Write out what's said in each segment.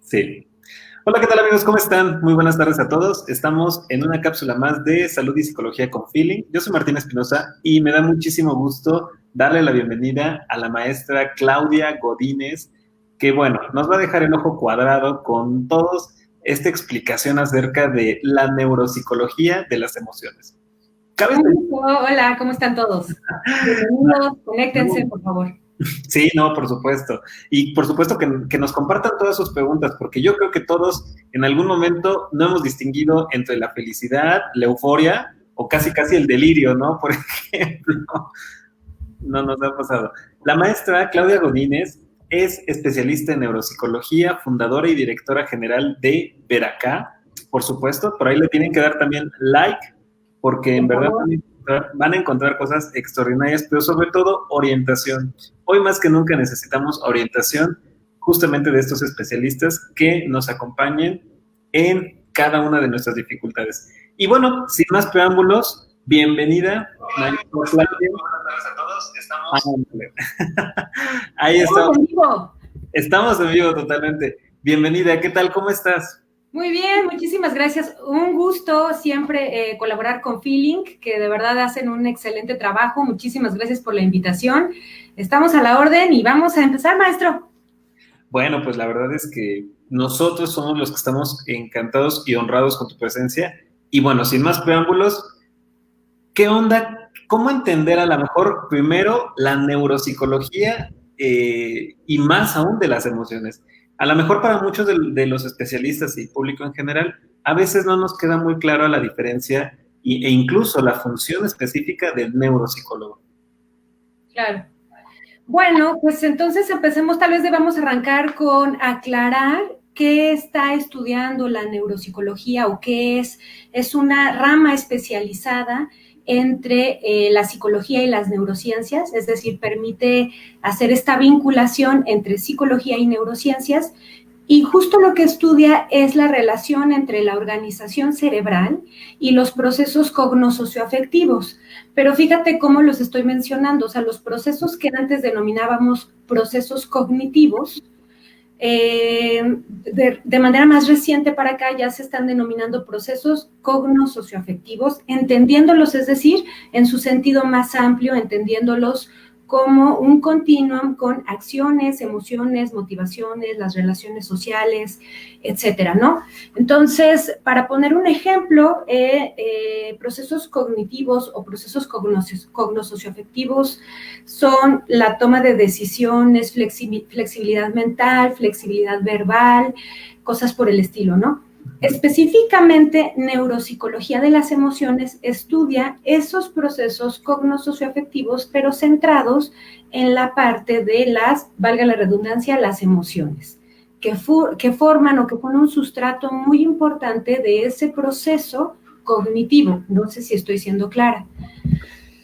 Sí. Hola, ¿qué tal amigos? ¿Cómo están? Muy buenas tardes a todos. Estamos en una cápsula más de Salud y Psicología con Feeling. Yo soy Martín Espinosa y me da muchísimo gusto darle la bienvenida a la maestra Claudia Godínez, que bueno, nos va a dejar el ojo cuadrado con todos esta explicación acerca de la neuropsicología de las emociones. ¿Cabe? Hola, ¿cómo están todos? Bienvenidos, conéctense, por favor. Sí, no, por supuesto. Y por supuesto que nos compartan todas sus preguntas, porque yo creo que todos en algún momento no hemos distinguido entre la felicidad, la euforia o casi casi el delirio, ¿no? Por ejemplo, no nos ha pasado. La maestra Claudia Godínez es especialista en neuropsicología, fundadora y directora general de Veracá, por supuesto. Por ahí le tienen que dar también like, porque en Por verdad favor. van a encontrar cosas extraordinarias, pero sobre todo orientación. Hoy más que nunca necesitamos orientación justamente de estos especialistas que nos acompañen en cada una de nuestras dificultades. Y bueno, sin más preámbulos, bienvenida, maestra Claudia. Buenas tardes a todos. Ahí Estamos estamos. en vivo. Estamos en vivo totalmente. Bienvenida, ¿qué tal? ¿Cómo estás? Muy bien, muchísimas gracias. Un gusto siempre colaborar con Feeling, que de verdad hacen un excelente trabajo. Muchísimas gracias por la invitación. Estamos a la orden y vamos a empezar, maestro. Bueno, pues la verdad es que nosotros somos los que estamos encantados y honrados con tu presencia. Y bueno, sin más preámbulos, ¿qué onda? ¿Cómo entender a lo mejor primero la neuropsicología y más aún de las emociones? A lo mejor para muchos de los especialistas y público en general, a veces no nos queda muy clara la diferencia e incluso la función específica del neuropsicólogo. Claro. Bueno, pues entonces empecemos, tal vez debamos arrancar con aclarar qué está estudiando la neuropsicología o qué es una rama especializada entre la psicología y las neurociencias, es decir, permite hacer esta vinculación entre psicología y neurociencias, y justo lo que estudia es la relación entre la organización cerebral y los procesos cognosocioafectivos. Pero fíjate cómo los estoy mencionando, o sea, los procesos que antes denominábamos procesos cognitivos, de manera más reciente para acá ya se están denominando procesos cognosocioafectivos, entendiéndolos, es decir, en su sentido más amplio, entendiéndolos como un continuum con acciones, emociones, motivaciones, las relaciones sociales, etcétera, ¿no? Entonces, para poner un ejemplo, procesos cognitivos o procesos cognosocioafectivos son la toma de decisiones, flexibilidad mental, flexibilidad verbal, cosas por el estilo, ¿no? Específicamente, neuropsicología de las emociones estudia esos procesos cognosocioafectivos, pero centrados en la parte de las, valga la redundancia, las emociones, que forman o que ponen un sustrato muy importante de ese proceso cognitivo. No sé si estoy siendo clara.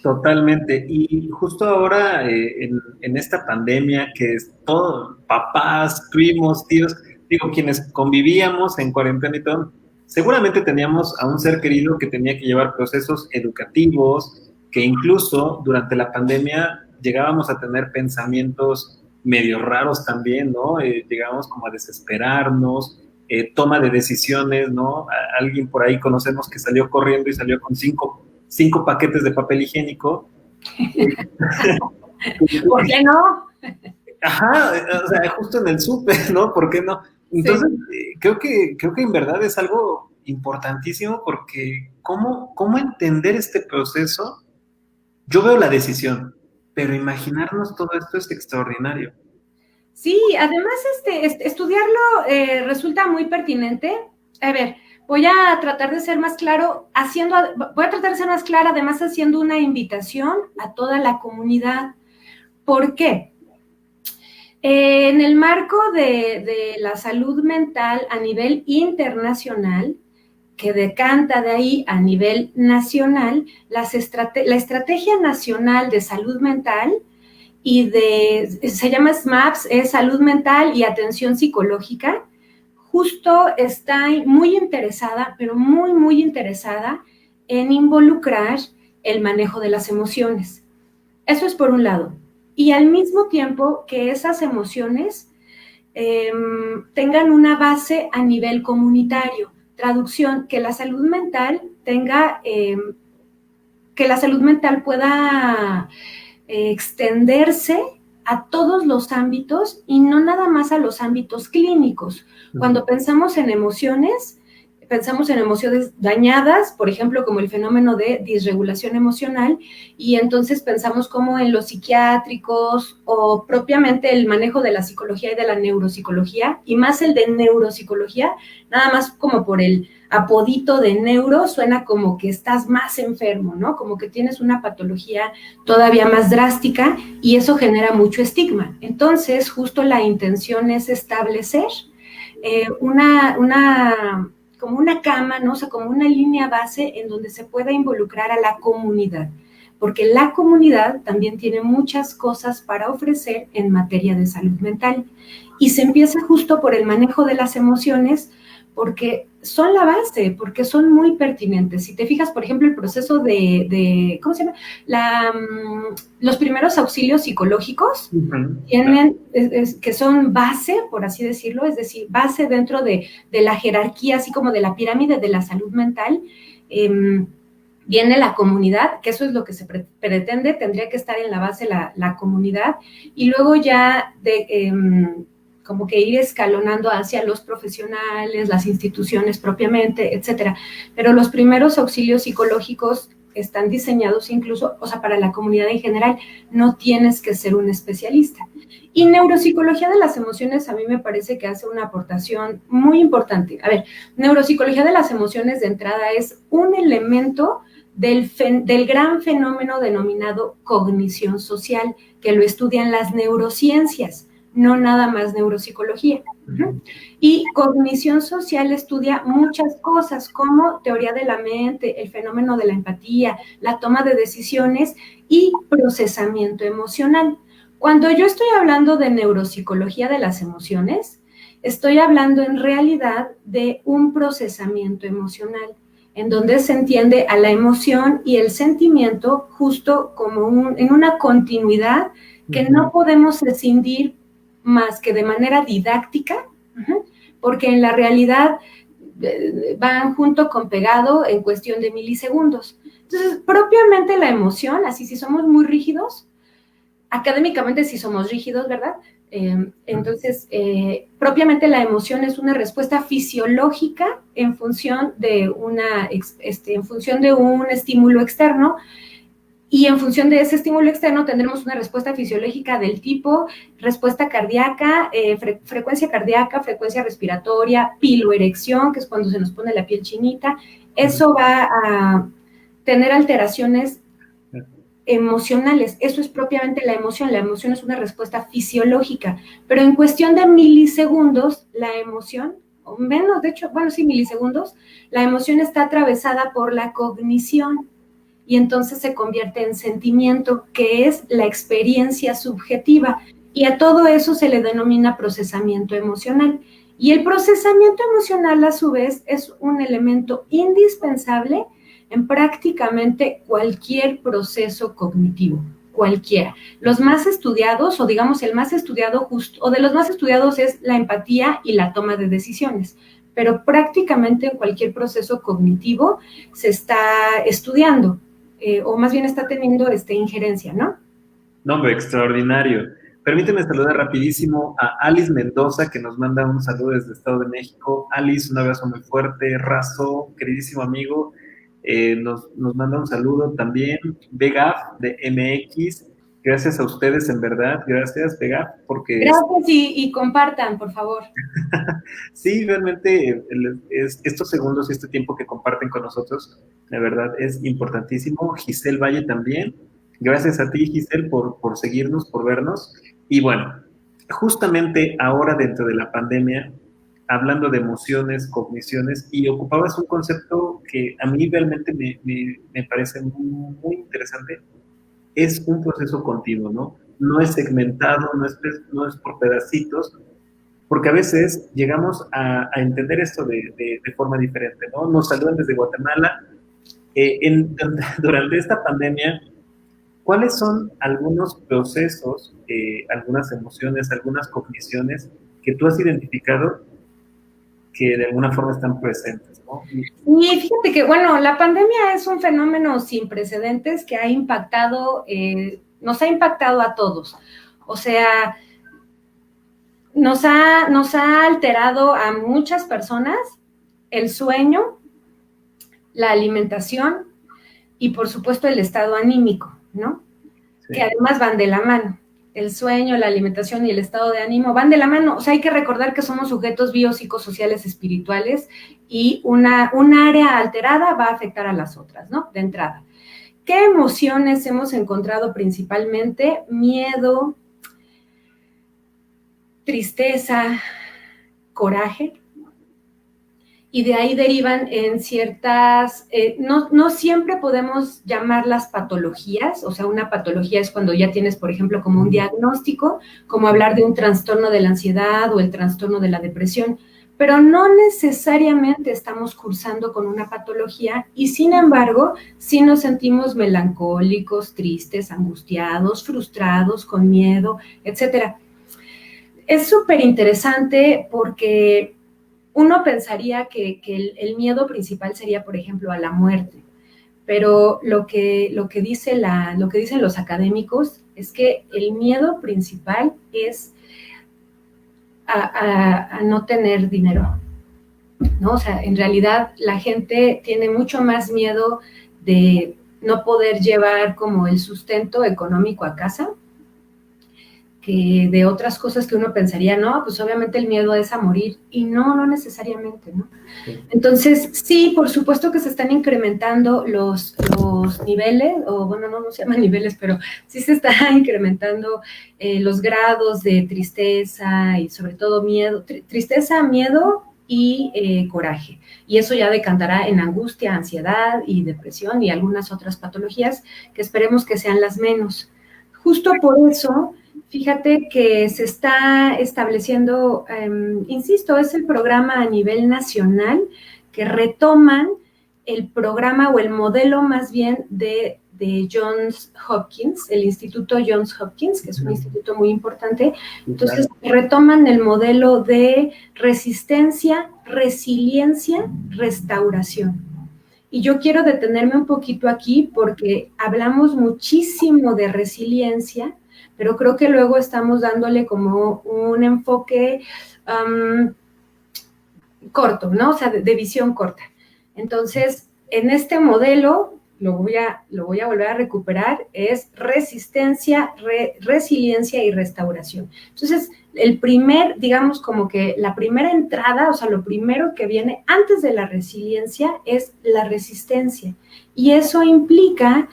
Totalmente. Y justo ahora, en esta pandemia, que es todo, papás, primos, tíos, digo, quienes convivíamos en cuarentena y todo, seguramente teníamos a un ser querido que tenía que llevar procesos educativos, que incluso durante la pandemia llegábamos a tener pensamientos medio raros también, ¿no? Llegábamos como a desesperarnos, toma de decisiones, ¿no? Alguien por ahí conocemos que salió corriendo y salió con cinco paquetes de papel higiénico. ¿Por qué no? Ajá, o sea, justo en el súper, ¿no? ¿Por qué no? Entonces, Sí. creo que en verdad es algo importantísimo porque ¿cómo entender este proceso? Yo veo la decisión, pero imaginarnos todo esto es extraordinario. Sí, además estudiarlo resulta muy pertinente. A ver, voy a tratar de ser más claro, voy a tratar de ser más clara, además haciendo una invitación a toda la comunidad. ¿Por qué? En el marco de la salud mental a nivel internacional, que decanta de ahí a nivel nacional, la Estrategia Nacional de Salud Mental se llama SMAPS, es salud mental y atención psicológica, justo está muy interesada, pero muy, muy interesada en involucrar el manejo de las emociones. Eso es por un lado. Y al mismo tiempo que esas emociones tengan una base a nivel comunitario. Traducción, que la salud mental tenga, que la salud mental pueda extenderse a todos los ámbitos y no nada más a los ámbitos clínicos. Cuando pensamos en emociones dañadas, por ejemplo, como el fenómeno de disregulación emocional, y entonces pensamos como en los psiquiátricos o propiamente el manejo de la psicología y de la neuropsicología, y más el de neuropsicología, nada más como por el apodito de neuro, suena como que estás más enfermo, ¿no? Como que tienes una patología todavía más drástica y eso genera mucho estigma. Entonces, justo la intención es establecer como una cama, ¿no? O sea, como una línea base en donde se pueda involucrar a la comunidad, porque la comunidad también tiene muchas cosas para ofrecer en materia de salud mental. Y se empieza justo por el manejo de las emociones, porque son la base, porque son muy pertinentes. Si te fijas, por ejemplo, el proceso ¿cómo se llama? Los primeros auxilios psicológicos tienen, que son base, por así decirlo, es decir, base dentro de la jerarquía, así como de la pirámide de la salud mental. Viene la comunidad, que eso es lo que se pretende, tendría que estar en la base la comunidad, y luego ya como que ir escalonando hacia los profesionales, las instituciones propiamente, etcétera. Pero los primeros auxilios psicológicos están diseñados incluso, o sea, para la comunidad en general, no tienes que ser un especialista. Y neuropsicología de las emociones a mí me parece que hace una aportación muy importante. A ver, neuropsicología de las emociones de entrada es un elemento del gran fenómeno denominado cognición social, que lo estudian las neurociencias, no nada más neuropsicología. Y cognición social estudia muchas cosas como teoría de la mente, el fenómeno de la empatía, la toma de decisiones y procesamiento emocional. Cuando yo estoy hablando de neuropsicología de las emociones, estoy hablando en realidad de un procesamiento emocional, en donde se entiende a la emoción y el sentimiento justo como en una continuidad que no podemos escindir más que de manera didáctica, porque en la realidad van junto con pegado en cuestión de milisegundos. Entonces, propiamente la emoción, así si somos muy rígidos, académicamente sí somos rígidos, ¿verdad? Entonces, propiamente la emoción es una respuesta fisiológica en función de en función de un estímulo externo, y en función de ese estímulo externo tendremos una respuesta fisiológica del tipo respuesta cardíaca, frecuencia cardíaca, frecuencia respiratoria, piloerección, que es cuando se nos pone la piel chinita. Eso va a tener alteraciones emocionales. Eso es propiamente la emoción. La emoción es una respuesta fisiológica, pero en cuestión de milisegundos, la emoción, o menos, de hecho, bueno, sí, milisegundos, la emoción está atravesada por la cognición, y entonces se convierte en sentimiento, que es la experiencia subjetiva, y a todo eso se le denomina procesamiento emocional. Y el procesamiento emocional, a su vez, es un elemento indispensable en prácticamente cualquier proceso cognitivo, cualquiera. Los más estudiados, o digamos el más estudiado o de los más estudiados es la empatía y la toma de decisiones, pero prácticamente en cualquier proceso cognitivo se está estudiando, o más bien está teniendo injerencia, ¿no? No, hombre, extraordinario. Permíteme saludar rapidísimo a Alice Mendoza, que nos manda un saludo desde Estado de México. Alice, un abrazo muy fuerte. Razo, queridísimo amigo, nos manda un saludo también. Vegaf de MX, gracias a ustedes, en verdad. Gracias, Vegaf, porque... Gracias y compartan, por favor. Sí, realmente estos segundos y este tiempo que comparten con nosotros, de verdad, es importantísimo. Giselle Valle también. Gracias a ti, Giselle, por seguirnos, por vernos. Y bueno, justamente ahora dentro de la pandemia, hablando de emociones, cogniciones, y ocupabas un concepto que a mí realmente me parece muy, muy interesante, es un proceso continuo, ¿no? No es segmentado, no es por pedacitos, porque a veces llegamos a entender esto de forma diferente, ¿no? Nos saludan desde Guatemala. Durante esta pandemia, ¿cuáles son algunos procesos, algunas emociones, algunas cogniciones que tú has identificado que de alguna forma están presentes, ¿no? Y fíjate que, bueno, la pandemia es un fenómeno sin precedentes que ha impactado, nos ha impactado a todos. O sea, nos ha alterado a muchas personas el sueño, la alimentación y, por supuesto, el estado anímico, ¿no? Sí. Que además van de la mano. El sueño, la alimentación y el estado de ánimo van de la mano. O sea, hay que recordar que somos sujetos biopsicosociales espirituales y un área alterada va a afectar a las otras, ¿no? De entrada. ¿Qué emociones hemos encontrado principalmente? Miedo, tristeza, coraje. Y de ahí derivan en ciertas, no siempre podemos llamarlas patologías, o sea, una patología es cuando ya tienes, por ejemplo, como un diagnóstico, como hablar de un trastorno de la ansiedad o el trastorno de la depresión, pero no necesariamente estamos cursando con una patología y, sin embargo, sí nos sentimos melancólicos, tristes, angustiados, frustrados, con miedo, etcétera. Es súper interesante porque uno pensaría que el miedo principal sería, por ejemplo, a la muerte, pero lo que dicen los académicos es que el miedo principal es a no tener dinero, ¿no? O sea, en realidad la gente tiene mucho más miedo de no poder llevar como el sustento económico a casa, que de otras cosas que uno pensaría, no, pues obviamente el miedo es a morir, y no necesariamente, ¿no? Sí. Entonces, sí, por supuesto que se están incrementando los niveles, o bueno, no se llaman niveles, pero sí se están incrementando los grados de tristeza y sobre todo miedo, tristeza, miedo y coraje, y eso ya decantará en angustia, ansiedad y depresión y algunas otras patologías que esperemos que sean las menos. Justo por eso, fíjate que se está estableciendo, insisto, es el programa a nivel nacional que retoman el programa o el modelo más bien de Johns Hopkins, el Instituto Johns Hopkins, que es un instituto muy importante. Entonces, retoman el modelo de resistencia, resiliencia, restauración. Y yo quiero detenerme un poquito aquí porque hablamos muchísimo de resiliencia, pero creo que luego estamos dándole como un enfoque corto, ¿no? O sea, de visión corta. Entonces, en este modelo, lo voy a volver a recuperar, es resistencia, resiliencia y restauración. Entonces, digamos como que la primera entrada, o sea, lo primero que viene antes de la resiliencia es la resistencia. Y eso implica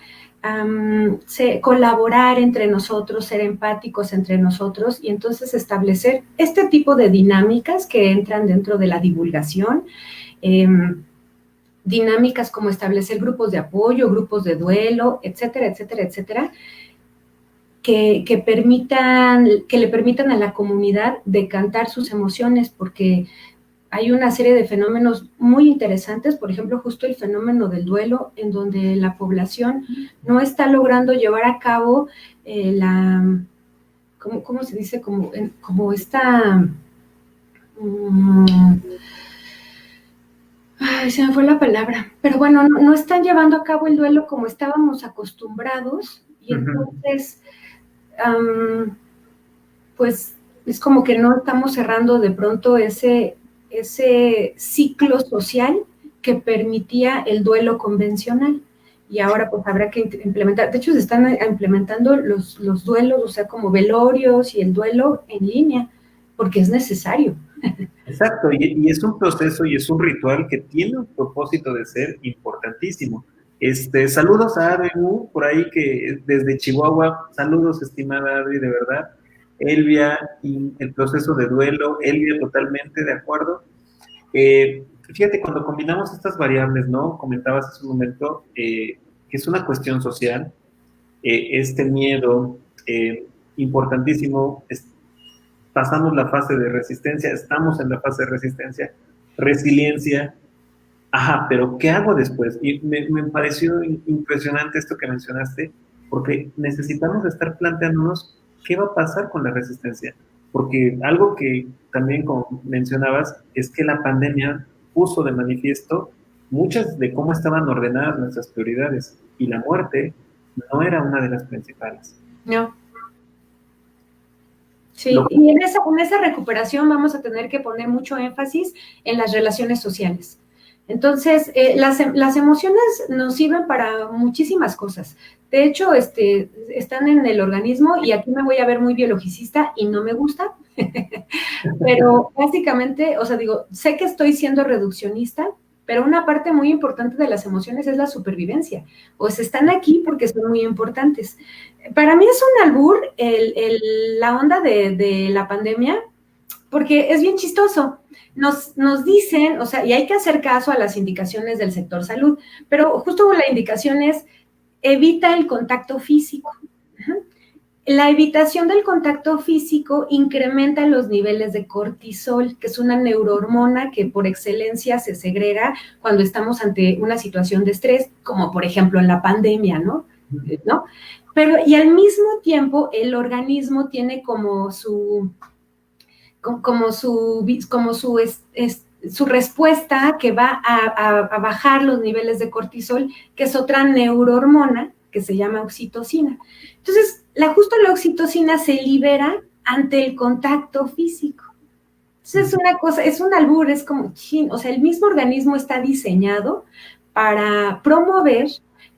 colaborar entre nosotros, ser empáticos entre nosotros y entonces establecer este tipo de dinámicas que entran dentro de la divulgación, dinámicas como establecer grupos de apoyo, grupos de duelo, etcétera, etcétera, etcétera, que le permitan a la comunidad decantar sus emociones, porque hay una serie de fenómenos muy interesantes, por ejemplo, justo el fenómeno del duelo, en donde la población no está logrando llevar a cabo ¿cómo se dice? Como esta... Ay, se me fue la palabra. Pero bueno, no están llevando a cabo el duelo como estábamos acostumbrados, y entonces, pues, es como que no estamos cerrando de pronto ese ciclo social que permitía el duelo convencional. Y ahora pues habrá que implementar, de hecho se están implementando los duelos, o sea, como velorios y el duelo en línea, porque es necesario. Exacto, y es un proceso y es un ritual que tiene un propósito de ser importantísimo. Saludos a Adri por ahí, que desde Chihuahua, saludos estimada Adri, de verdad. Elvia, y el proceso de duelo, Elvia, totalmente de acuerdo. Fíjate, cuando combinamos estas variables, ¿no? Comentabas hace un momento que es una cuestión social, este miedo importantísimo, pasamos la fase de resistencia, estamos en la fase de resistencia, resiliencia, pero ¿qué hago después? Y me pareció impresionante esto que mencionaste, porque necesitamos estar planteándonos qué va a pasar con la resistencia. porque algo que también, como mencionabas, es que la pandemia puso de manifiesto muchas de cómo estaban ordenadas nuestras prioridades, y la muerte no era una de las principales. No. Sí, y en esa recuperación vamos a tener que poner mucho énfasis en las relaciones sociales. Entonces, las emociones nos sirven para muchísimas cosas. De hecho, están en el organismo, y aquí me voy a ver muy biologicista y no me gusta, pero básicamente, o sea, digo, sé que estoy siendo reduccionista, pero una parte muy importante de las emociones es la supervivencia. O sea, están aquí porque son muy importantes. Para mí es un albur la onda de la pandemia, porque es bien chistoso. Nos dicen, o sea, y hay que hacer caso a las indicaciones del sector salud, pero justo la indicación es evita el contacto físico. La evitación del contacto físico incrementa los niveles de cortisol, que es una neurohormona que por excelencia se segrega cuando estamos ante una situación de estrés, como por ejemplo en la pandemia, ¿no? Pero, y al mismo tiempo, el organismo tiene como su respuesta que va a bajar los niveles de cortisol, que es otra neurohormona que se llama oxitocina. Entonces, justo la oxitocina se libera ante el contacto físico. Entonces, es una cosa, es un albur, es como, o sea, el mismo organismo está diseñado para promover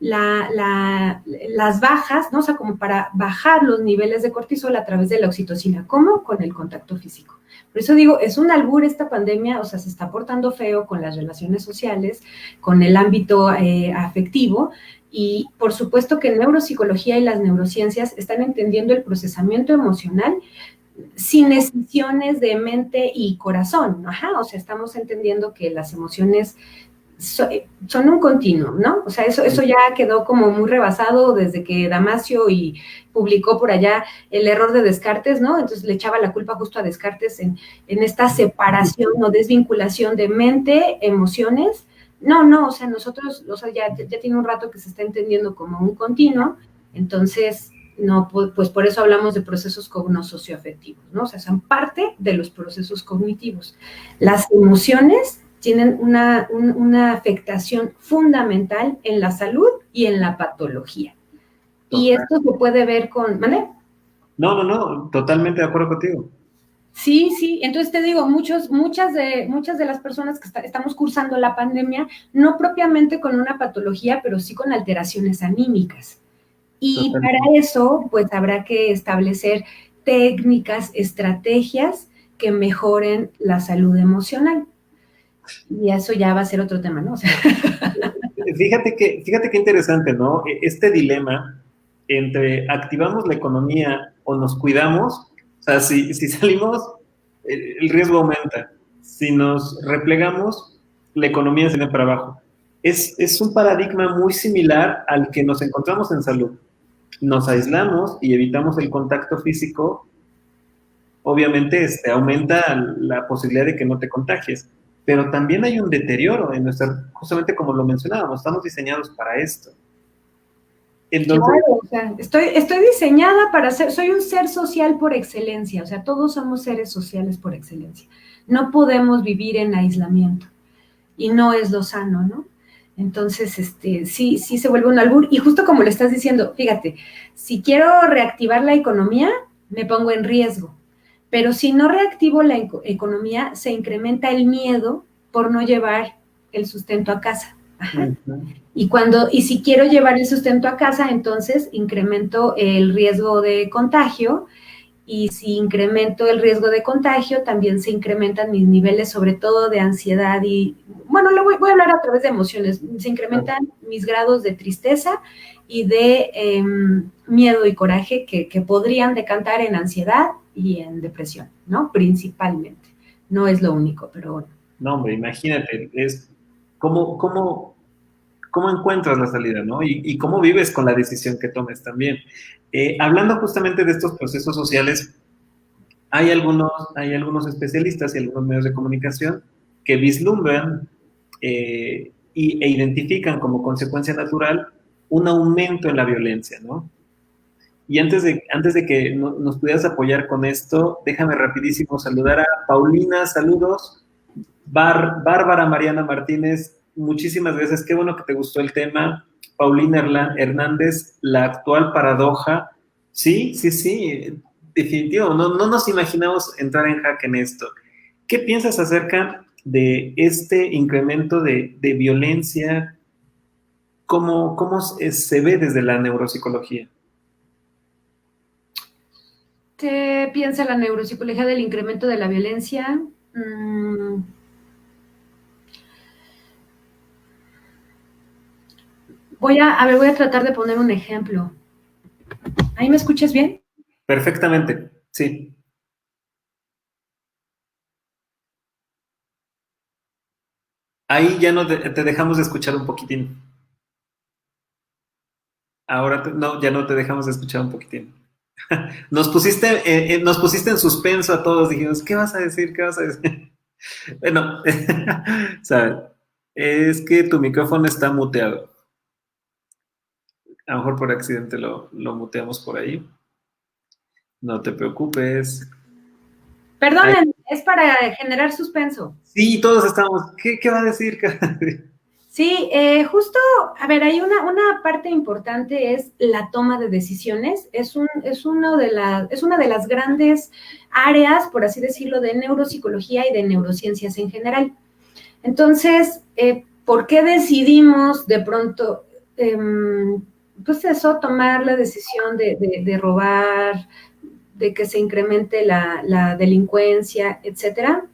las bajas, ¿no? O sea, como para bajar los niveles de cortisol a través de la oxitocina. ¿Cómo? Con el contacto físico. Por eso digo, es un albur esta pandemia, o sea, se está portando feo con las relaciones sociales, con el ámbito afectivo, y por supuesto que neuropsicología y las neurociencias están entendiendo el procesamiento emocional sin escisiones de mente y corazón. O sea, estamos entendiendo que las emociones son un continuo, ¿no? O sea, eso ya quedó como muy rebasado desde que Damasio publicó por allá el error de Descartes, ¿no? Entonces le echaba la culpa justo a Descartes en esta separación o desvinculación de mente, emociones. No, o sea, nosotros, o sea, ya tiene un rato que se está entendiendo como un continuo, entonces, no, pues por eso hablamos de procesos cognosocioafectivos, ¿no? O sea, son parte de los procesos cognitivos. Las emociones tienen una afectación fundamental en la salud y en la patología. Total. Y esto se puede ver con... ¿Vale? No, totalmente de acuerdo contigo. Sí, entonces te digo, muchas de las personas que estamos cursando la pandemia, no propiamente con una patología, pero sí con alteraciones anímicas. Y para eso, pues habrá que establecer técnicas, estrategias que mejoren la salud emocional. Y eso ya va a ser otro tema, ¿no? O sea. Fíjate que interesante, ¿no? Este dilema entre activamos la economía o nos cuidamos, o sea, si salimos, el riesgo aumenta. Si nos replegamos, la economía se viene para abajo. Es un paradigma muy similar al que nos encontramos en salud. Nos aislamos y evitamos el contacto físico, obviamente aumenta la posibilidad de que no te contagies. Pero también hay un deterioro en justamente como lo mencionábamos, estamos diseñados para esto. Entonces, claro, o sea, estoy diseñada para soy un ser social por excelencia, o sea, todos somos seres sociales por excelencia. No podemos vivir en aislamiento, y no es lo sano, ¿no? Entonces, sí se vuelve un albur, y justo como le estás diciendo, fíjate, si quiero reactivar la economía, me pongo en riesgo. Pero si no reactivo la economía, se incrementa el miedo por no llevar el sustento a casa. Ajá. Uh-huh. Y si quiero llevar el sustento a casa, entonces incremento el riesgo de contagio, y si incremento el riesgo de contagio, también se incrementan mis niveles, sobre todo de ansiedad y, bueno, voy a hablar a través de emociones, se incrementan mis grados de tristeza y de miedo y coraje que podrían decantar en ansiedad y en depresión, ¿no? Principalmente. No es lo único, pero bueno. No, hombre, imagínate, es cómo encuentras la salida, ¿no? Y cómo vives con la decisión que tomes también. Hablando justamente de estos procesos sociales, hay algunos especialistas y algunos medios de comunicación que vislumbran e identifican como consecuencia natural un aumento en la violencia, ¿no? Y antes de que nos pudieras apoyar con esto, déjame rapidísimo saludar a Paulina, saludos. Bárbara Mariana Martínez, muchísimas gracias, qué bueno que te gustó el tema. Paulina Hernández, la actual paradoja. Sí, sí, sí, definitivo, no nos imaginamos entrar en jaque en esto. ¿Qué piensas acerca de este incremento de violencia? ¿Cómo se ve desde la neuropsicología? ¿Qué piensa la neuropsicología del incremento de la violencia? Voy a tratar de poner un ejemplo. ¿Ahí me escuchas bien? Perfectamente, sí. Ahí ya no te dejamos de escuchar un poquitín. Ahora no, ya no te dejamos de escuchar un poquitín. Nos pusiste en suspenso a todos. Dijimos, ¿qué vas a decir? ¿Qué vas a decir? Bueno, ¿sabes? Es que tu micrófono está muteado. A lo mejor por accidente lo muteamos por ahí. No te preocupes. Perdonen, es para generar suspenso. Sí, todos estamos. ¿Qué va a decir? Sí, justo, a ver, hay una parte importante, es la toma de decisiones. Es una de las grandes áreas, por así decirlo, de neuropsicología y de neurociencias en general. Entonces, ¿por qué decidimos de pronto, pues eso, tomar la decisión de robar, de que se incremente la delincuencia, etcétera?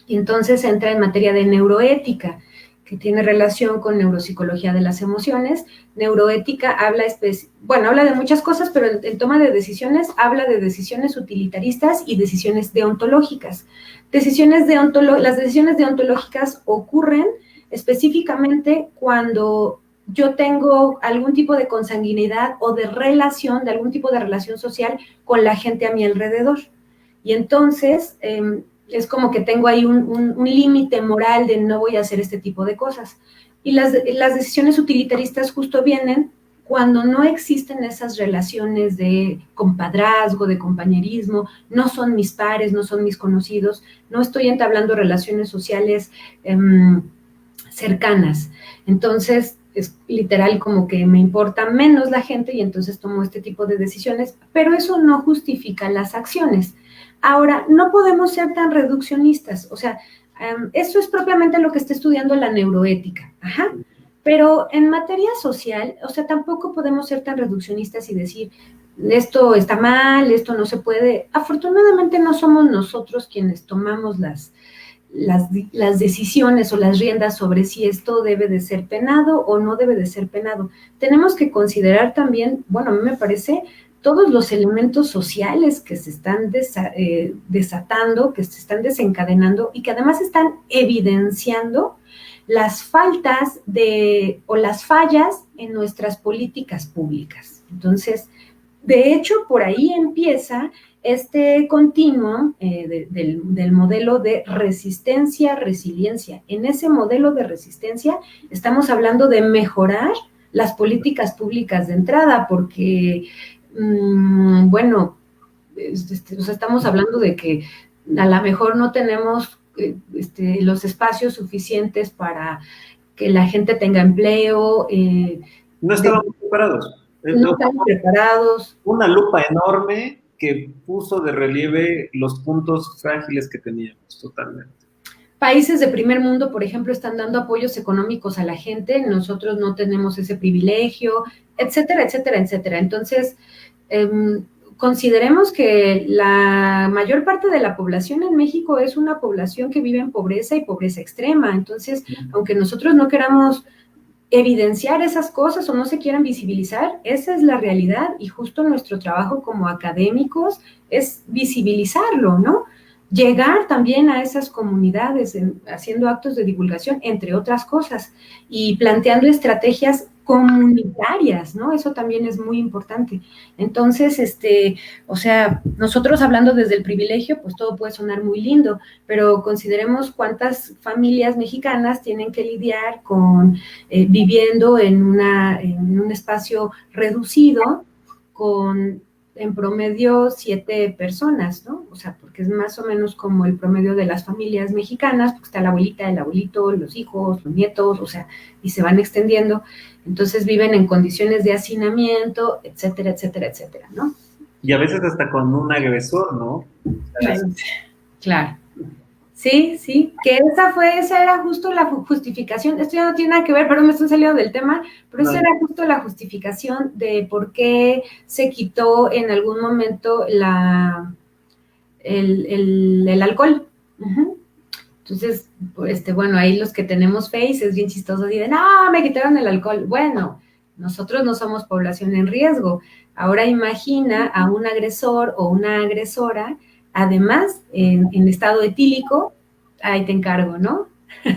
Y entonces entra en materia de neuroética, que tiene relación con neuropsicología de las emociones. Neuroética habla de muchas cosas, pero en toma de decisiones habla de decisiones utilitaristas y decisiones deontológicas. Las decisiones deontológicas ocurren específicamente cuando yo tengo algún tipo de consanguinidad o de relación, de algún tipo de relación social con la gente a mi alrededor. Y entonces es como que tengo ahí un límite moral de no voy a hacer este tipo de cosas. Y las decisiones utilitaristas justo vienen cuando no existen esas relaciones de compadrazgo, de compañerismo, no son mis pares, no son mis conocidos, no estoy entablando relaciones sociales cercanas. Entonces, es literal como que me importa menos la gente y entonces tomo este tipo de decisiones, pero eso no justifica las acciones. Ahora, no podemos ser tan reduccionistas, o sea, eso es propiamente lo que está estudiando la neuroética, ajá. Pero en materia social, o sea, tampoco podemos ser tan reduccionistas y decir, esto está mal, esto no se puede. Afortunadamente no somos nosotros quienes tomamos las decisiones o las riendas sobre si esto debe de ser penado o no debe de ser penado. Tenemos que considerar también, bueno, a mí me parece, todos los elementos sociales que se están desatando, que se están desencadenando y que además están evidenciando las faltas o las fallas en nuestras políticas públicas. Entonces, de hecho, por ahí empieza este continuo del modelo de resistencia-resiliencia. En ese modelo de resistencia estamos hablando de mejorar las políticas públicas de entrada, porque, bueno, estamos hablando de que a lo mejor no tenemos los espacios suficientes para que la gente tenga empleo. No estábamos preparados. No estamos preparados. Una lupa enorme que puso de relieve los puntos frágiles que teníamos, totalmente. Países de primer mundo, por ejemplo, están dando apoyos económicos a la gente, nosotros no tenemos ese privilegio, etcétera, etcétera, etcétera. Entonces, consideremos que la mayor parte de la población en México es una población que vive en pobreza y pobreza extrema. Entonces, aunque nosotros no queramos evidenciar esas cosas o no se quieran visibilizar, esa es la realidad y justo nuestro trabajo como académicos es visibilizarlo, ¿no? Llegar también a esas comunidades haciendo actos de divulgación, entre otras cosas, y planteando estrategias comunitarias, ¿no? Eso también es muy importante. Entonces, o sea, nosotros hablando desde el privilegio, pues todo puede sonar muy lindo, pero consideremos cuántas familias mexicanas tienen que lidiar con viviendo en un espacio reducido, con en promedio 7 personas, ¿no? O sea, porque es más o menos como el promedio de las familias mexicanas, porque está la abuelita, el abuelito, los hijos, los nietos, o sea, y se van extendiendo. Entonces viven en condiciones de hacinamiento, etcétera, etcétera, etcétera, ¿no? Y a veces hasta con un agresor, ¿no? Claro. Sí, sí, que esa era justo la justificación, esto ya no tiene nada que ver, pero me estoy saliendo del tema, pero esa era justo la justificación de por qué se quitó en algún momento el alcohol. Uh-huh. Entonces, bueno, ahí los que tenemos Face es bien chistoso, y de, no, me quitaron el alcohol. Bueno, nosotros no somos población en riesgo. Ahora imagina a un agresor o una agresora, además, en estado etílico, ahí te encargo, ¿no?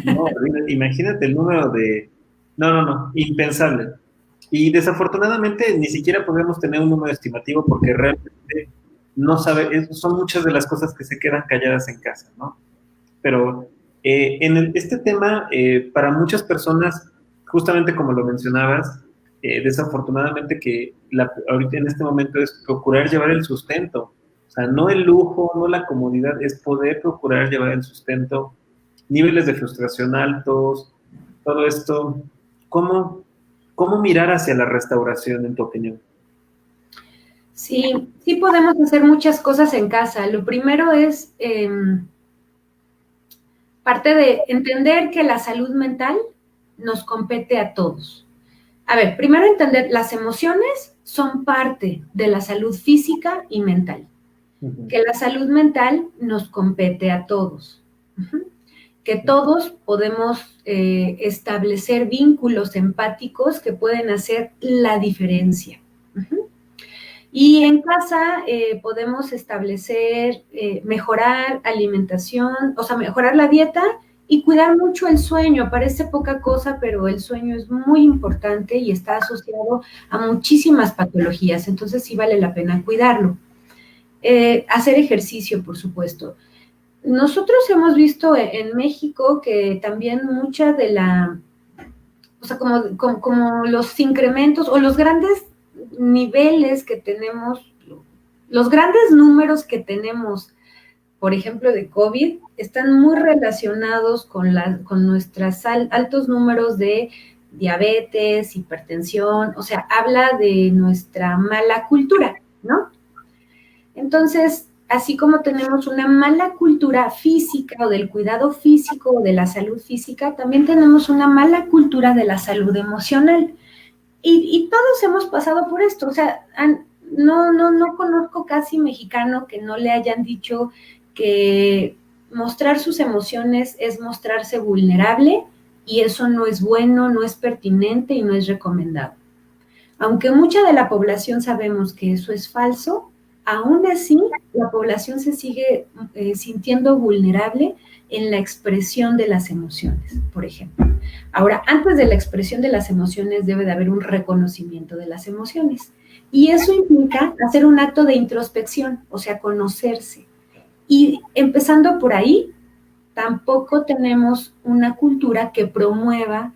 No, imagínate el número de... No, impensable. Y desafortunadamente ni siquiera podemos tener un número estimativo porque realmente no sabe, son muchas de las cosas que se quedan calladas en casa, ¿no? Pero este tema, para muchas personas, justamente como lo mencionabas, desafortunadamente que ahorita en este momento es procurar llevar el sustento. O sea, no el lujo, no la comodidad, es poder procurar llevar el sustento, niveles de frustración altos, todo esto. ¿Cómo mirar hacia la restauración, en tu opinión? Sí, sí podemos hacer muchas cosas en casa. Lo primero es parte de entender que la salud mental nos compete a todos. A ver, primero entender, las emociones son parte de la salud física y mental. Uh-huh. Que la salud mental nos compete a todos. Uh-huh. Que todos podemos establecer vínculos empáticos que pueden hacer la diferencia. Uh-huh. Y en casa podemos establecer, mejorar alimentación, o sea, mejorar la dieta y cuidar mucho el sueño. Parece poca cosa, pero el sueño es muy importante y está asociado a muchísimas patologías, entonces sí vale la pena cuidarlo. Hacer ejercicio, por supuesto. Nosotros hemos visto en México que también mucha de o sea, como los incrementos o los grandes niveles que tenemos, los grandes números que tenemos, por ejemplo, de COVID, están muy relacionados con nuestros altos números de diabetes, hipertensión, o sea, habla de nuestra mala cultura, ¿no? Entonces, así como tenemos una mala cultura física o del cuidado físico o de la salud física, también tenemos una mala cultura de la salud emocional. Y todos hemos pasado por esto, o sea, no conozco casi mexicano que no le hayan dicho que mostrar sus emociones es mostrarse vulnerable y eso no es bueno, no es pertinente y no es recomendado. Aunque mucha de la población sabemos que eso es falso, aún así la población se sigue sintiendo vulnerable en la expresión de las emociones, por ejemplo. Ahora, antes de la expresión de las emociones debe de haber un reconocimiento de las emociones. Y eso implica hacer un acto de introspección, o sea, conocerse. Y empezando por ahí, tampoco tenemos una cultura que promueva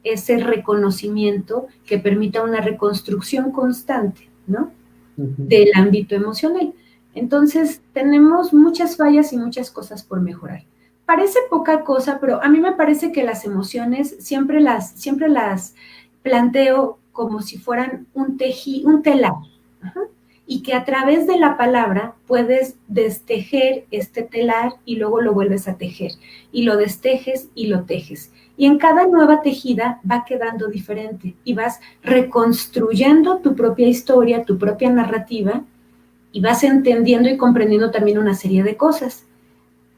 ese reconocimiento que permita una reconstrucción constante, ¿no? Uh-huh. Del ámbito emocional. Entonces, tenemos muchas fallas y muchas cosas por mejorar. Parece poca cosa, pero a mí me parece que las emociones siempre las planteo como si fueran un telar. Uh-huh. Y que a través de la palabra puedes destejer este telar y luego lo vuelves a tejer. Y lo destejes y lo tejes. Y en cada nueva tejida va quedando diferente y vas reconstruyendo tu propia historia, tu propia narrativa y vas entendiendo y comprendiendo también una serie de cosas.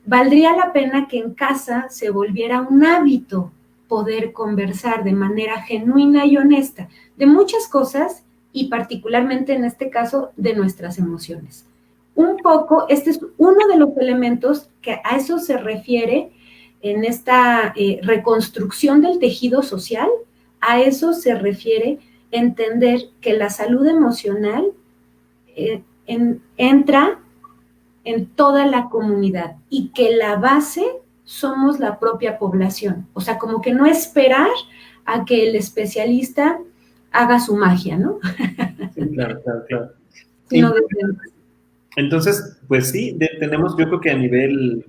Valdría la pena que en casa se volviera un hábito poder conversar de manera genuina y honesta de muchas cosas y particularmente en este caso de nuestras emociones. Un poco, este es uno de los elementos que a eso se refiere en esta reconstrucción del tejido social, a eso se refiere entender que la salud emocional entra en toda la comunidad y que la base somos la propia población. O sea, como que no esperar a que el especialista haga su magia, ¿no? Claro, claro, claro. sino desde... Entonces, pues sí, tenemos, yo creo que a nivel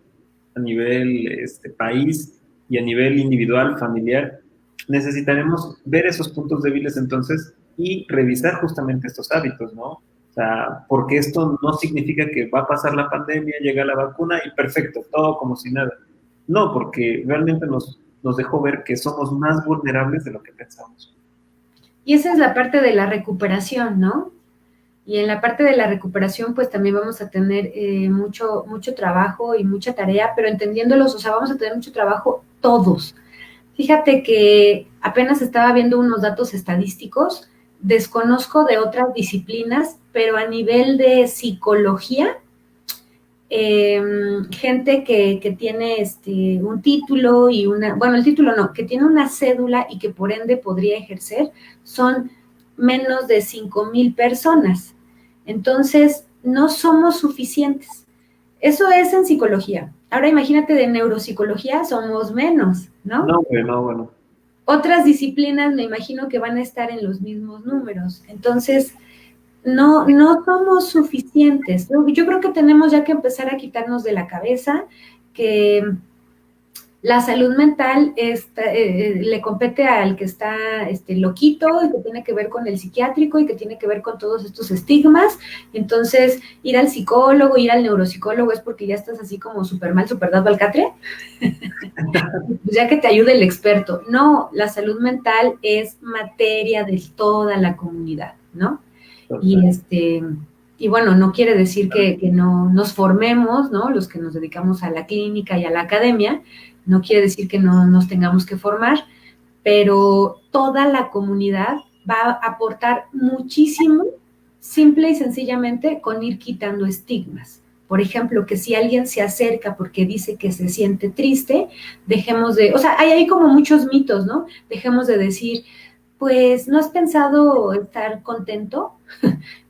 país y a nivel individual, familiar, necesitaremos ver esos puntos débiles entonces y revisar justamente estos hábitos, ¿no? O sea, porque esto no significa que va a pasar la pandemia, llega la vacuna y perfecto, todo como si nada. No, porque realmente nos dejó ver que somos más vulnerables de lo que pensamos. Y esa es la parte de la recuperación, ¿no? Y en la parte de la recuperación, pues también vamos a tener mucho trabajo y mucha tarea, pero entendiéndolos, o sea, vamos a tener mucho trabajo todos. Fíjate que apenas estaba viendo unos datos estadísticos, desconozco de otras disciplinas, pero a nivel de psicología, gente que tiene un título y bueno, el título no, que tiene una cédula y que por ende podría ejercer, son menos de 5,000 personas. Entonces, no somos suficientes. Eso es en psicología. Ahora imagínate de neuropsicología, somos menos, ¿no? No, bueno, bueno. Otras disciplinas me imagino que van a estar en los mismos números. Entonces, no somos suficientes. Yo creo que tenemos ya que empezar a quitarnos de la cabeza que la salud mental le compete al que está loquito y que tiene que ver con el psiquiátrico y que tiene que ver con todos estos estigmas. Entonces, ir al psicólogo, ir al neuropsicólogo es porque ya estás así como súper mal, súper dado al catre. Pues ya que te ayude el experto. No, la salud mental es materia de toda la comunidad, ¿no? Y bueno, no quiere decir que no nos formemos, ¿no? Los que nos dedicamos a la clínica y a la academia, no quiere decir que no nos tengamos que formar, pero toda la comunidad va a aportar muchísimo, simple y sencillamente, con ir quitando estigmas. Por ejemplo, que si alguien se acerca porque dice que se siente triste, dejemos de, o sea, hay como muchos mitos, ¿no? Dejemos de decir, pues, ¿no has pensado estar contento?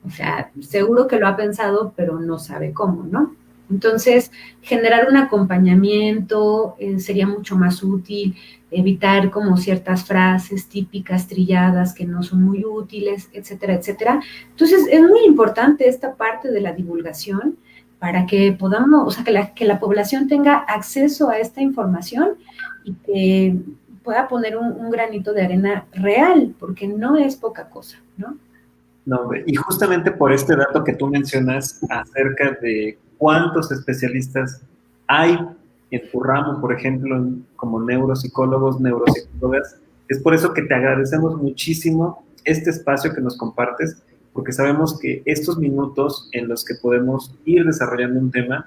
O sea, seguro que lo ha pensado, pero no sabe cómo, ¿no? Entonces, generar un acompañamiento sería mucho más útil, evitar como ciertas frases típicas, trilladas, que no son muy útiles, etcétera, etcétera. Entonces, es muy importante esta parte de la divulgación para que podamos, o sea, que la población tenga acceso a esta información y que pueda poner un granito de arena real, porque no es poca cosa, ¿no? No, y justamente por este dato que tú mencionas acerca de cuántos especialistas hay en tu ramo, por ejemplo, como neuropsicólogos, neuropsicólogas, es por eso que te agradecemos muchísimo este espacio que nos compartes, porque sabemos que estos minutos en los que podemos ir desarrollando un tema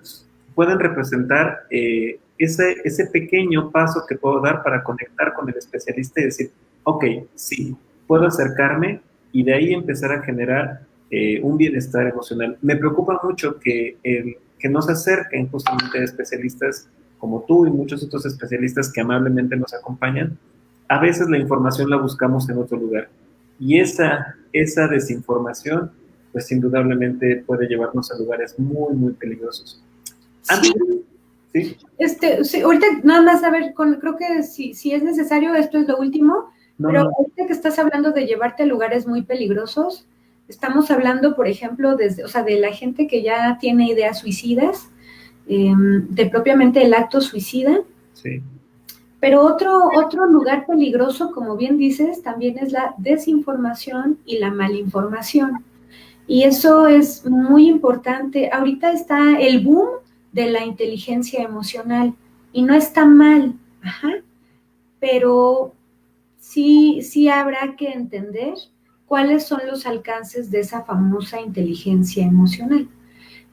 pueden representar ese pequeño paso que puedo dar para conectar con el especialista y decir, ok, sí, puedo acercarme y de ahí empezar a generar un bienestar emocional. Me preocupa mucho que no se acerquen justamente especialistas como tú y muchos otros especialistas que amablemente nos acompañan. A veces la información la buscamos en otro lugar y esa desinformación pues indudablemente puede llevarnos a lugares muy, muy peligrosos. Sí. ¿Sí? Sí, ahorita nada más, a ver, creo que si es necesario, esto es lo último, pero ahorita que estás hablando de llevarte a lugares muy peligrosos, estamos hablando, por ejemplo, o sea, de la gente que ya tiene ideas suicidas, de propiamente el acto suicida. Sí. Pero otro lugar peligroso, como bien dices, también es la desinformación y la malinformación. Y eso es muy importante. Ahorita está el boom de la inteligencia emocional y no está mal, pero sí habrá que entender cuáles son los alcances de esa famosa inteligencia emocional.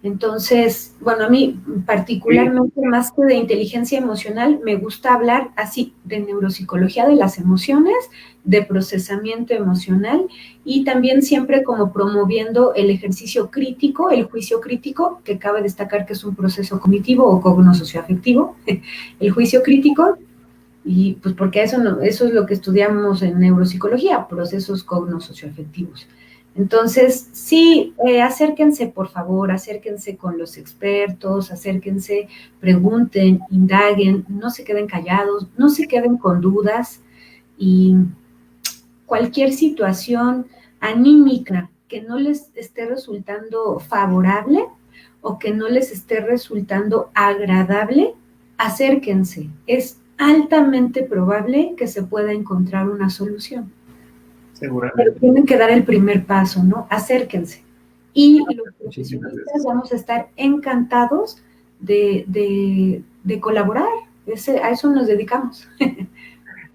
Entonces, bueno, a mí particularmente más que de inteligencia emocional, me gusta hablar así de neuropsicología de las emociones, de procesamiento emocional y también siempre como promoviendo el ejercicio crítico, el juicio crítico, que cabe destacar que es un proceso cognitivo o cognosocioafectivo, el juicio crítico, y pues porque eso es lo que estudiamos en neuropsicología, procesos cognosocioafectivos. Entonces, sí, acérquense, por favor, acérquense con los expertos, acérquense, pregunten, indaguen, no se queden callados, no se queden con dudas y cualquier situación anímica que no les esté resultando favorable o que no les esté resultando agradable, acérquense. Es altamente probable que se pueda encontrar una solución. Seguramente. Pero tienen que dar el primer paso, ¿no? Acérquense. Y los profesionistas vamos a estar encantados de colaborar. A eso nos dedicamos.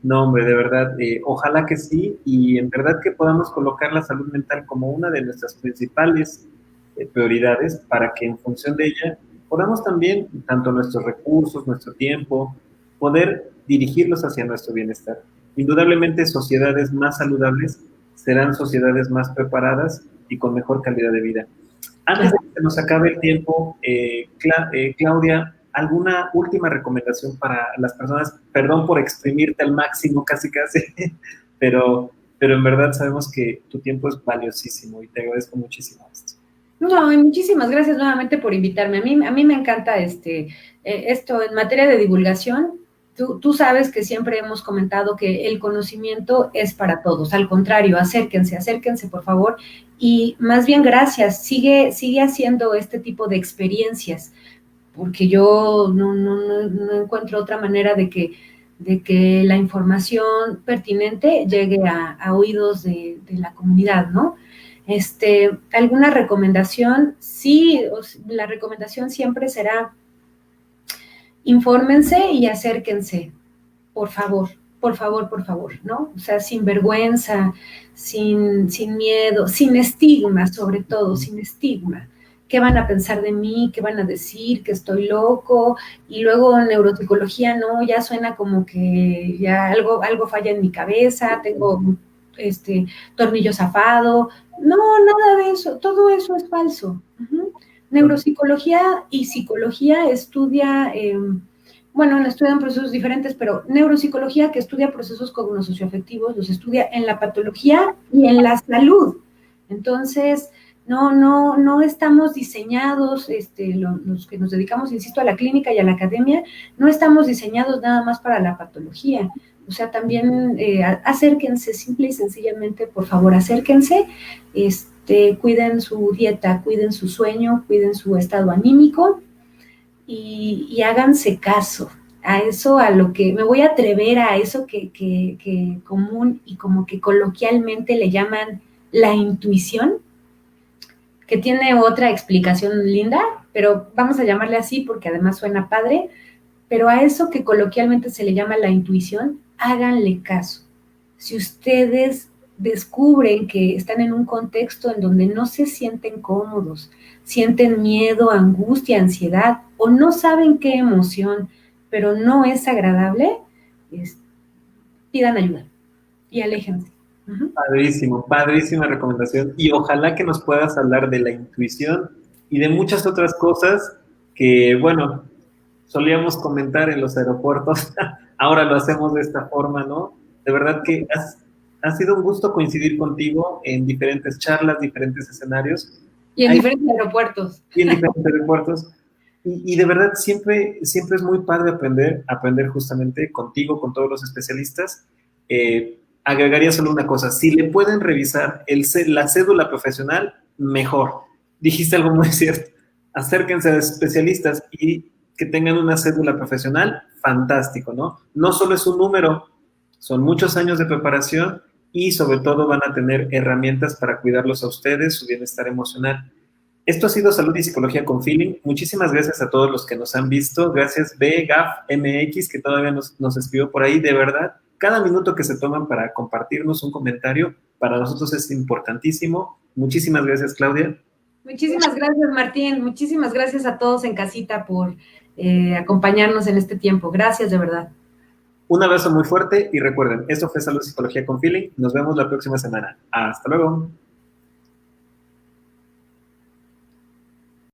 No, hombre, de verdad, ojalá que sí, y en verdad que podamos colocar la salud mental como una de nuestras principales prioridades para que en función de ella podamos también, tanto nuestros recursos, nuestro tiempo, poder dirigirlos hacia nuestro bienestar. Indudablemente, sociedades más saludables serán sociedades más preparadas y con mejor calidad de vida. Antes de que se nos acabe el tiempo, Claudia, ¿alguna última recomendación para las personas? Perdón por exprimirte al máximo, casi, pero en verdad sabemos que tu tiempo es valiosísimo y te agradezco muchísimo esto. No, y muchísimas gracias nuevamente por invitarme. A mí me encanta esto en materia de divulgación. Tú sabes que siempre hemos comentado que el conocimiento es para todos. Al contrario, acérquense, por favor. Y más bien, gracias. Sigue haciendo este tipo de experiencias, porque yo no encuentro otra manera de que la información pertinente llegue a oídos de la comunidad, ¿no? ¿Alguna recomendación? Sí, la recomendación siempre será: infórmense y acérquense, por favor, ¿no? O sea, sin vergüenza, sin miedo, sin estigma, sobre todo, sin estigma. ¿Qué van a pensar de mí? ¿Qué van a decir? ¿Que estoy loco? Y luego en neuropsicología, no, ya suena como que ya algo falla en mi cabeza, tengo tornillo zafado. No, nada de eso, todo eso es falso. Neuropsicología y psicología estudian procesos diferentes, pero neuropsicología, que estudia procesos cognosocioafectivos, los estudia en la patología y en la salud. Entonces, no estamos diseñados, los que nos dedicamos, insisto, a la clínica y a la academia, no estamos diseñados nada más para la patología. O sea, también acérquense, simple y sencillamente, por favor, acérquense, cuiden su dieta, cuiden su sueño, cuiden su estado anímico y háganse caso a eso, a lo que me voy a atrever, a eso que común y como que coloquialmente le llaman la intuición, que tiene otra explicación linda, pero vamos a llamarle así porque además suena padre. Pero a eso que coloquialmente se le llama la intuición, háganle caso. Si ustedes descubren que están en un contexto en donde no se sienten cómodos, sienten miedo, angustia, ansiedad, o no saben qué emoción, pero no es agradable, pidan ayuda y aléjense. Padrísimo, padrísima recomendación. Y ojalá que nos puedas hablar de la intuición y de muchas otras cosas que, bueno, solíamos comentar en los aeropuertos. Ahora lo hacemos de esta forma, ¿no? De verdad que ha sido un gusto coincidir contigo en diferentes charlas, diferentes escenarios. Y en diferentes aeropuertos. Y en diferentes aeropuertos. Y de verdad siempre es muy padre aprender justamente contigo, con todos los especialistas. Agregaría solo una cosa: si le pueden revisar la cédula profesional, mejor. Dijiste algo muy cierto. Acérquense a especialistas y que tengan una cédula profesional, fantástico, ¿no? No solo es un número, son muchos años de preparación y sobre todo van a tener herramientas para cuidarlos a ustedes, su bienestar emocional. Esto ha sido Salud y Psicología con Feeling. Muchísimas gracias a todos los que nos han visto. Gracias BGAF MX, que todavía nos escribió por ahí. De verdad, cada minuto que se toman para compartirnos un comentario, para nosotros es importantísimo. Muchísimas gracias, Claudia. Muchísimas gracias, Martín. Muchísimas gracias a todos en casita por acompañarnos en este tiempo. Gracias, de verdad. Un abrazo muy fuerte y recuerden, esto fue Salud y Psicología con Feeling. Nos vemos la próxima semana. Hasta luego.